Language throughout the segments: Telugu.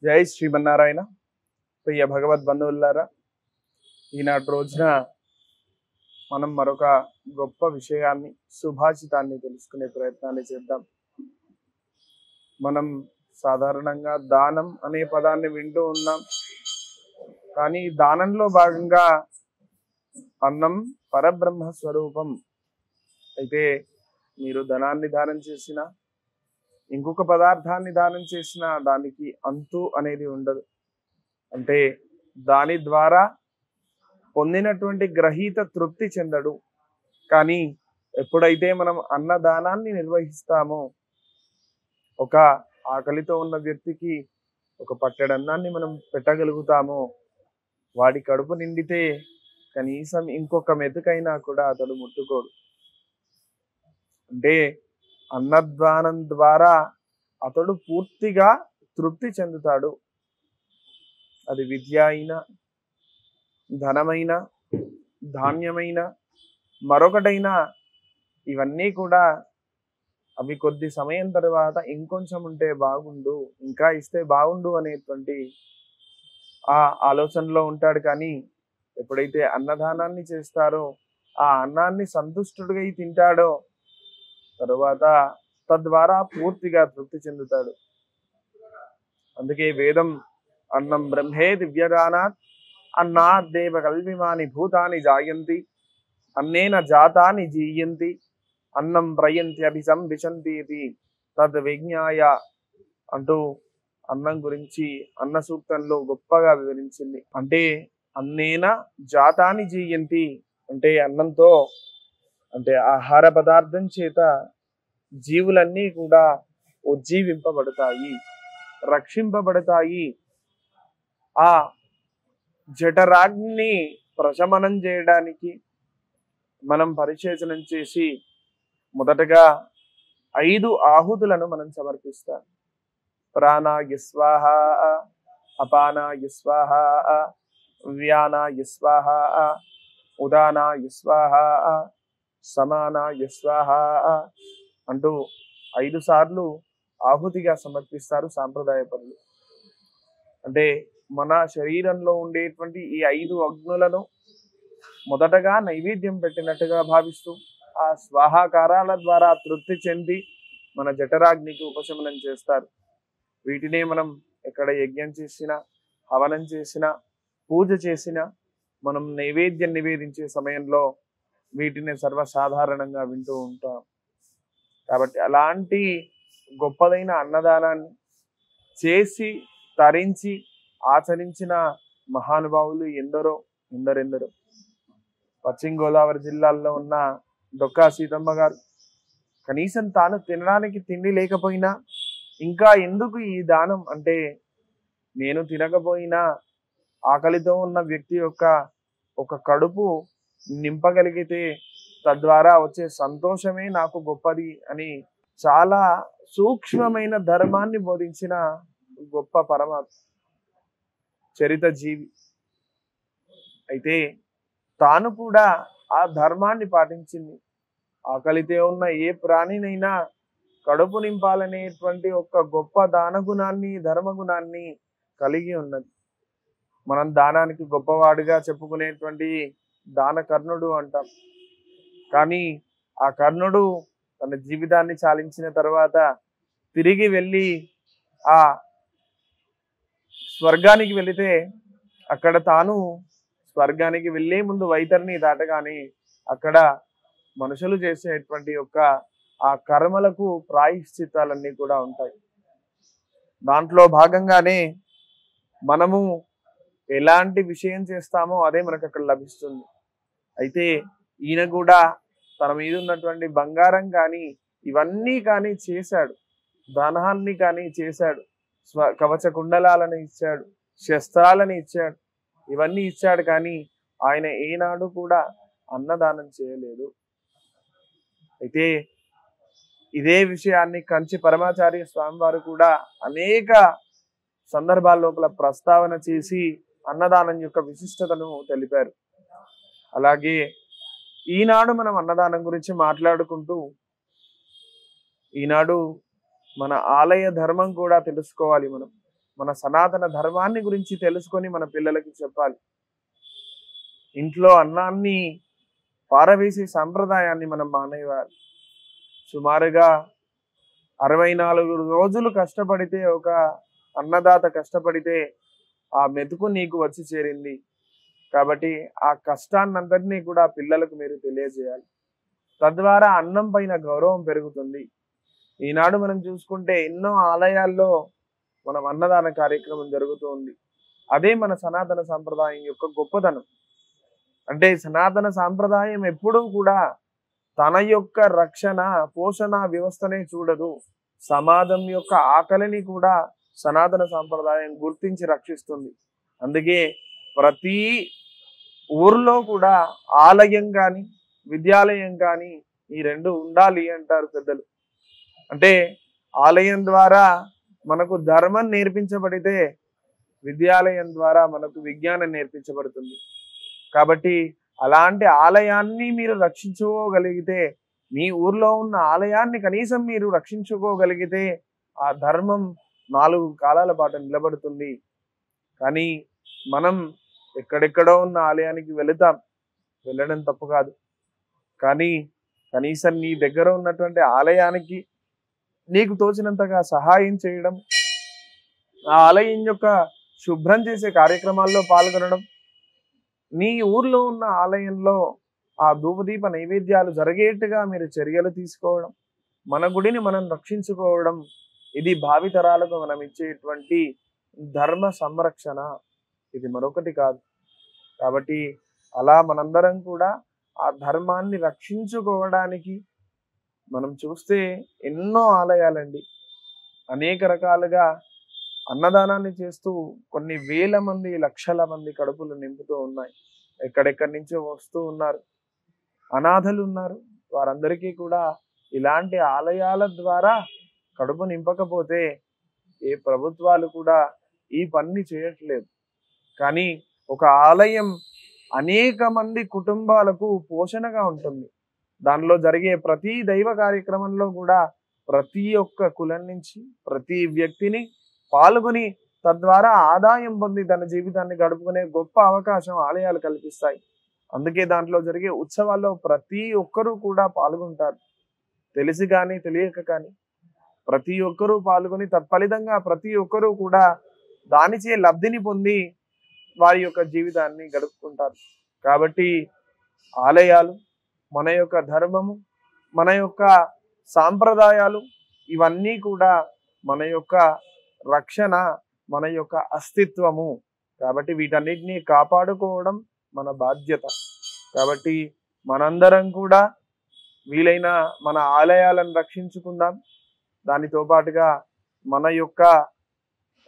జై శ్రీమన్నారాయణ. ప్రియ భగవద్ బంధువులారా, ఈనాటి రోజున మనం మరొక గొప్ప విషయాన్ని, సుభాషితాన్ని తెలుసుకునే ప్రయత్నాన్ని చేద్దాం. మనం సాధారణంగా దానం అనే పదాన్ని వింటూ ఉన్నాం, కానీ దానంలో భాగంగా అన్నం పరబ్రహ్మ స్వరూపం. అయితే మీరు ధనాన్ని దానం చేసిన, ఇంకొక పదార్థాన్ని దానం చేసిన దానికి అంతు అనేది ఉండదు. అంటే దాని ద్వారా పొందినటువంటి గ్రహీత తృప్తి చెందడు. కానీ ఎప్పుడైతే మనం అన్నదానాన్ని నిర్వహిస్తామో, ఒక ఆకలితో ఉన్న వ్యక్తికి ఒక పట్టెడన్నాన్ని మనం పెట్టగలుగుతామో, వాడి కడుపు నిండితే కనీసం ఇంకొక మెతుకైనా కూడా అతడు ముట్టుకోడు. అంటే అన్నదానం ద్వారా అతడు పూర్తిగా తృప్తి చెందుతాడు. అది విద్య అయినా, ధనమైన, ధాన్యమైన, మరొకటైనా, ఇవన్నీ కూడా అవి కొద్ది సమయం తర్వాత ఇంకొంచెం ఉంటే బాగుండు, ఇంకా ఇస్తే బాగుండు అనేటువంటి ఆ ఆలోచనలో ఉంటాడు. కానీ ఎప్పుడైతే అన్నదానాన్ని చేస్తారో, ఆ అన్నాన్ని సంతుష్టుడిగా తింటాడో తరువాత తద్వారా పూర్తిగా తృప్తి చెందుతాడు. అందుకే వేదం అన్నం బ్రహ్మే దివ్యగానాత్ అన్నాద్దేవ కల్విమాని భూతాని జాయంతి అన్నేన జాతాని జీయంతి అన్నం ప్రయంతి అభిసంవిశంతి తద్ విజ్ఞాయ అంటూ అన్నం గురించి అన్న సూక్తంలో గొప్పగా వివరించింది. అంటే అన్నేన జాతాని జీయంతి అంటే అన్నంతో, అంటే ఆహార పదార్థం చేత జీవులన్నీ కూడా ఉజ్జీవింపబడతాయి, రక్షింపబడతాయి. ఆ జఠరాగ్ని ప్రశమనం చేయడానికి మనం పరిశేచనం చేసి మొదటగా 5 ఆహుతులను మనం సమర్పిస్తాం. ప్రాణాయ స్వాహ, అపానాయ స్వాహ, వ్యానాయ స్వాహ, ఉదానాయ స్వాహ, సమానాయ స్వాహ అంటూ 5 సార్లు ఆహుతిగా సమర్పిస్తారు సాంప్రదాయ పరులు. అంటే మన శరీరంలో ఉండేటువంటి ఈ 5 అగ్నులను మొదటగా నైవేద్యం పెట్టినట్టుగా భావిస్తూ ఆ స్వాహాకారాల ద్వారా తృప్తి చెంది మన జఠరాగ్నికి ఉపశమనం చేస్తారు. వీటినే మనం ఎక్కడ యజ్ఞం చేసినా, హవనం చేసినా, పూజ చేసినా, మనం నైవేద్యం నివేదించే సమయంలో వీటిని సర్వసాధారణంగా వింటూ ఉంటాం. కాబట్టి అలాంటి గొప్పదైన అన్నదానాన్ని చేసి తరించి ఆచరించిన మహానుభావులు ఎందరెందరో. పశ్చిమ గోదావరి జిల్లాలో ఉన్న డొక్కా సీతమ్మ గారు కనీసం తాను తినడానికి తిండి లేకపోయినా ఇంకా ఎందుకు ఈ దానం అంటే, నేను తినకపోయినా ఆకలితో ఉన్న వ్యక్తి యొక్క ఒక కడుపు నింపగలిగితే తద్వారా వచ్చే సంతోషమే నాకు గొప్పది అని చాలా సూక్ష్మమైన ధర్మాన్ని బోధించిన గొప్ప పరమాత్మ చరిత జీవి. అయితే తాను కూడా ఆ ధర్మాన్ని పాటించింది. ఆకలితో ఉన్న ఏ ప్రాణినైనా కడుపు నింపాలనేటువంటి ఒక గొప్ప దాన గుణాన్ని, ధర్మగుణాన్ని కలిగి ఉన్నది. మనం దానానికి గొప్పవాడుగా చెప్పుకునేటువంటి దాన కర్ణుడు అంటాం. కానీ ఆ కర్ణుడు తన జీవితాన్ని చాలించిన తర్వాత తిరిగి వెళ్ళి ఆ స్వర్గానికి వెళితే అక్కడ తాను స్వర్గానికి వెళ్ళే ముందు వైతరిని దాటగానే అక్కడ మనుషులు చేసేటువంటి యొక్క ఆ కర్మలకు ప్రాయశ్చిత్తాలన్నీ కూడా ఉంటాయి. దాంట్లో భాగంగానే మనము ఎలాంటి విషయం చేస్తామో అదే మనకు అక్కడ లభిస్తుంది. అయితే ఈయన కూడా తన మీద ఉన్నటువంటి బంగారం కానీ ఇవన్నీ కానీ చేశాడు, ధనాన్ని కానీ చేశాడు, కవచ కుండలాలను ఇచ్చాడు, శస్త్రాలను ఇచ్చాడు, ఇవన్నీ ఇచ్చాడు. కానీ ఆయన ఏనాడు కూడా అన్నదానం చేయలేదు. అయితే ఇదే విషయాన్ని కంచి పరమాచార్య స్వామి వారు కూడా అనేక సందర్భాల లోపల ప్రస్తావన చేసి అన్నదానం యొక్క విశిష్టతను తెలిపారు. అలాగే ఈనాడు మనం అన్నదానం గురించి మాట్లాడుకుంటూ ఈనాడు మన ఆలయ ధర్మం కూడా తెలుసుకోవాలి. మన సనాతన ధర్మాన్ని గురించి తెలుసుకొని మన పిల్లలకి చెప్పాలి. ఇంట్లో అన్నాన్ని పారవేసే సాంప్రదాయాన్ని మనం మానేయాలి. సుమారుగా 64 రోజులు కష్టపడితే, ఒక అన్నదాత కష్టపడితే ఆ మెతుకు నీకు వచ్చి చేరింది. కాబట్టి ఆ కష్టాన్నంతటినీ కూడా పిల్లలకు మీరు తెలియజేయాలి. తద్వారా అన్నం పైన గౌరవం పెరుగుతుంది. ఈనాడు మనం చూసుకుంటే ఎన్నో ఆలయాల్లో మనం అన్నదాన కార్యక్రమం జరుగుతూ ఉంది. అదే మన సనాతన సాంప్రదాయం యొక్క గొప్పతనం. అంటే సనాతన సాంప్రదాయం ఎప్పుడూ కూడా తన యొక్క రక్షణ, పోషణ వ్యవస్థనే చూడదు. సమాజం యొక్క ఆకలిని కూడా సనాతన సాంప్రదాయం గుర్తించి రక్షిస్తుంది. అందుకే ప్రతి ఊర్లో కూడా ఆలయం కానీ, విద్యాలయం కానీ ఈ రెండు ఉండాలి అంటారు పెద్దలు. అంటే ఆలయం ద్వారా మనకు ధర్మం నేర్పించబడితే, విద్యాలయం ద్వారా మనకు విజ్ఞానం నేర్పించబడుతుంది. కాబట్టి అలాంటి ఆలయాన్ని మీరు రక్షించుకోగలిగితే, మీ ఊర్లో ఉన్న ఆలయాన్ని కనీసం మీరు రక్షించుకోగలిగితే ఆ ధర్మం 4 కాలాల పాటు నిలబడుతుంది. కానీ మనం ఎక్కడెక్కడో ఉన్న ఆలయానికి వెళతాం, వెళ్ళడం తప్పు కాదు. కానీ కనీసం నీ దగ్గర ఉన్నటువంటి ఆలయానికి నీకు తోచినంతగా సహాయం చేయడం, ఆ ఆలయం యొక్క శుభ్రం చేసే కార్యక్రమాల్లో పాల్గొనడం, నీ ఊర్లో ఉన్న ఆలయంలో ఆ ధూపదీప నైవేద్యాలు జరిగేట్టుగా మీరు చర్యలు తీసుకోవడం, మన గుడిని మనం రక్షించుకోవడం, ఇది భావితరాలకు మనం ఇచ్చేటువంటి ధర్మ సంరక్షణ. ఇది మరొకటి కాదు. కాబట్టి అలా మనందరం కూడా ఆ ధర్మాన్ని రక్షించుకోవడానికి మనం చూస్తే ఎన్నో ఆలయాలండి అనేక రకాలుగా అన్నదానాన్ని చేస్తూ కొన్ని వేల మంది, లక్షల మంది కడుపులు నింపుతూ ఉన్నాయి. ఎక్కడెక్కడి నుంచో వస్తూ ఉన్నారు, అనాథలు ఉన్నారు. వారందరికీ కూడా ఇలాంటి ఆలయాల ద్వారా కడుపు నింపకపోతే ఏ ప్రభుత్వాలు కూడా ఈ పని చేయట్లేదు. కానీ ఒక ఆలయం అనేక మంది కుటుంబాలకు పోషణగా ఉంటుంది. దానిలో జరిగే ప్రతి దైవ కార్యక్రమంలో కూడా ప్రతి ఒక్క కులం నుంచి ప్రతి వ్యక్తిని పాల్గొని తద్వారా ఆదాయం పొంది తన జీవితాన్ని గడుపుకునే గొప్ప అవకాశం ఆలయాలు కల్పిస్తాయి. అందుకే దాంట్లో జరిగే ఉత్సవాల్లో ప్రతి ఒక్కరూ కూడా పాల్గొంటారు. తెలిసి కానీ తెలియక కానీ ప్రతి ఒక్కరూ పాల్గొని తత్ఫలితంగా ప్రతి ఒక్కరూ కూడా దానిచే లబ్ధిని పొంది వారి యొక్క జీవితాన్ని గడుపుకుంటారు. కాబట్టి ఆలయాలు, మన యొక్క ధర్మము, మన యొక్క సాంప్రదాయాలు ఇవన్నీ కూడా మన యొక్క రక్షణ, మన యొక్క అస్తిత్వము. కాబట్టి వీటన్నిటినీ కాపాడుకోవడం మన బాధ్యత. కాబట్టి మనందరం కూడా వీలైన మన ఆలయాలను రక్షించుకుందాం. దానితో పాటుగా మన యొక్క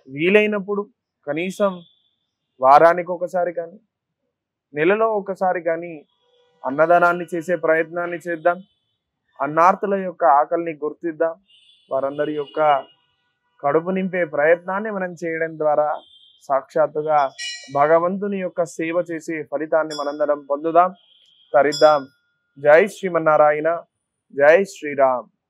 వీలైనప్పుడు కనీసం వారానికి ఒకసారి కానీ, నెలలో ఒకసారి కానీ అన్నదానాన్ని చేసే ప్రయత్నాన్ని చేద్దాం. అన్నార్తుల యొక్క ఆకలిని గుర్తిద్దాం. వారందరి యొక్క కడుపు నింపే ప్రయత్నాన్ని మనం చేయడం ద్వారా సాక్షాత్తుగా భగవంతుని యొక్క సేవ చేసే ఫలితాన్ని మనందరం పొందుదాం, తరిద్దాం. జై శ్రీమన్నారాయణ, జై శ్రీరామ్.